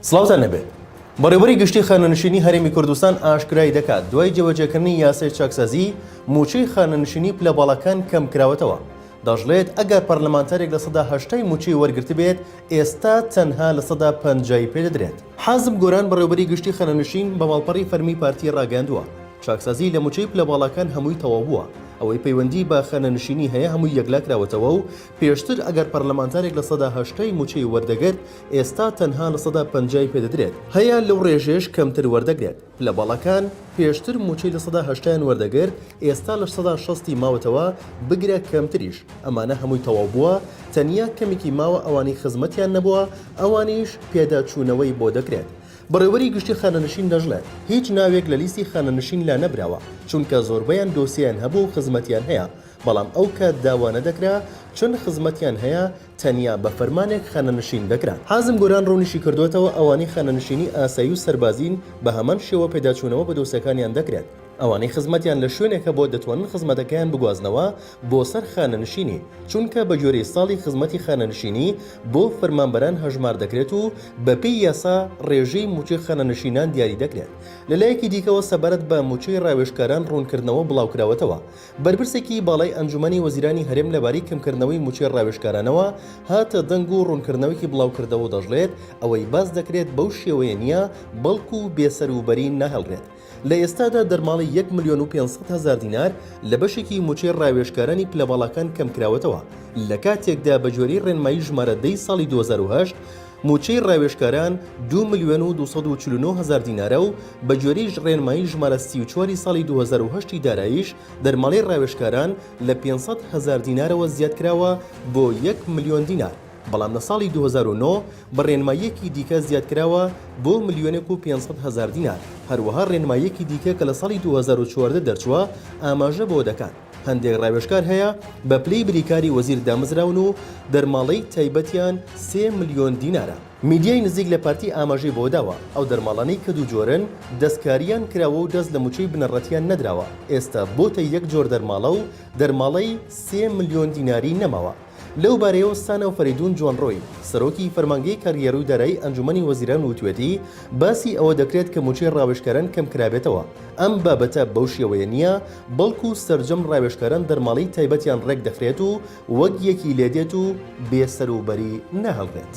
سڵاوتان نەبێت. بەڕێوەری گشتی خانەنشینی هەرێمی کوردستان ئاشکرای دەکات دوای جێبەجێکردنی یاسای چاکسازی موچەی خانەنشینی پلە باڵەکان کەم کراوەتەوە. دەژڵێت ئەگەر پەرلەمانتارێک لە 80% موچەی وەرگرت بێت ئێستا تەنها لە 50 پێدەدرێت. حازم گۆران بەڕێوەری گشتی خانەنشین بە ماڵپەڕی فەرمی پارتی ڕاگەاندووە چاکسازی لە موچەی پلە باڵەکان هەمووی تەواو بووە. ئەوەی پەیوەندی بە خانەنشینی هەیە هەمووی یەکلا کراوەتەوە و پێشتر ئەگەر پەرلەمانتارێک لە 80% موچەی وەردەگرت ئێستا تەنها لە 50 پێدەدرێت. هەیە لەو ڕێژێش کەمتر وەردەگرێت. لە باڵەکان پێشتر موچەی لە 80 وەردەگرت ئێستا لە 160 ماوەتەوە بگرێت کەمتریش. ئەمانە هەمووی تەواو بووە، تەنیا کەمێکی ماوە ئەوانی خزمەتیان نەبووە، ئەوانیش پێداچوونەوەی بۆ دەکرێت. بەڕێوەری گشتی خانەنشین دەژڵێت هیچ ناوێک لە لیستی خانەنشین لا نەبراوە چونکە زۆربەیان دۆسییان هەبوو و خزمەتیان هەیە، بەڵام ئەو کات داوانە دەکرا چون خزمەتیان هەیە تەنیا بە فەرمانێک خانەنشین دەکران. حازم گۆران ڕوونیشی کردوێتەوە ئەوانەی خانەنشینی ئاسایی و سەربازین بە هەمان شێوە پێداچوونەوە بە دۆسیەکانیان دەکرێت. ئەوانەی خزمەتیان لە شوێنێکە بۆ دەتوانن خزمەتەکەیان بگوازنەوە بۆ سەر خانەنشینی، چونکە بە جۆرەی ساڵی خزمەتی خانەنشینی بۆ فەرمانبەران هەژمار دەکرێت و بەپێی یاسا ڕێژەی موچەی خانەنشینان دیاری دەکرێت. لەلایەکی دیکەوە سەبارەت بە موچەی ڕاوێژکاران ڕوونکردنەوە بڵاوکراوەتەوە. بەرپرسێکی باڵای ئەنجومەنی وەزیرانی هەرێم لەبارەی کەمکردنەوەی موچەی ڕاوێژکارانەوە هاتە دەنگ و ڕوونکردنەوەیکی بڵاوکردەوە دەژڵێت ئەوەی باس دەکرێت بەو شێوەیە نییە بەڵکو بێسەروبەری نەهەڵڕێت. لە ئێستادا دەرماڵی 1,500,000 دینار لە بەشێکی موچەی ڕاوێژکارانی پلەباڵەکان کەم کراوەتەوە. لە کاتێکدا بە جۆری ڕێنمایی ژمارە 10 ساڵی 2008 موچەی ڕاوێژکاران 2,249,000 دینارە و بە جۆری ڕێنمایی ژمارە 34 ساڵی 2008 داراییش دەرماڵی ڕاوێژکاران لە 500,000 دینارەوە زیاد کراوە بۆ 1,000,000 دینار. بەڵام لە ساڵی 2009 بە ڕێنماییەکی دیکە زیادکراوە بۆ 1,500,000 دینار. هەروەها ڕێنماییەکی دیکە کە لە ساڵی 2014 دەرچووە ئاماژە بۆ دەکات. هەندێک ڕاوێژکار هەیە بە پلەی بریکاری وەزیر دامەزراون و دەرماڵەی تایبەتیان 3 ملیۆن دینارە. میدیای نزیک لە پارتی ئاماژەی بۆ داوە ئەو دەرماڵانەی کە دوو جۆرن دەستکاریان کراوە و دەست لە موچەی بنەڕەتیان نەدراوە. ئێستا بۆتە یەک جۆر دەرماڵە و دەرماڵەی 3 ملیۆن دیناری نەماوە. لەو بارەیەوە سانە و فەریدون جوانڕۆی سەرۆکی فەرمانگەی کاریێڕووی دارایی ئەنجومەنی وەزیران وتوێتی باسی ئەوە دەکرێت کە موچەی ڕاوێژکاران کەم کرابێتەوە. ئەم بابەتە بەو شێوەیە نییە بەڵکو سەرجەم ڕاوێژکاران دەرماڵی تایبەتیان ڕێک دەخرێت و وەک یەکی لێدێت و بێسەروبەری نەهەڵڕێت.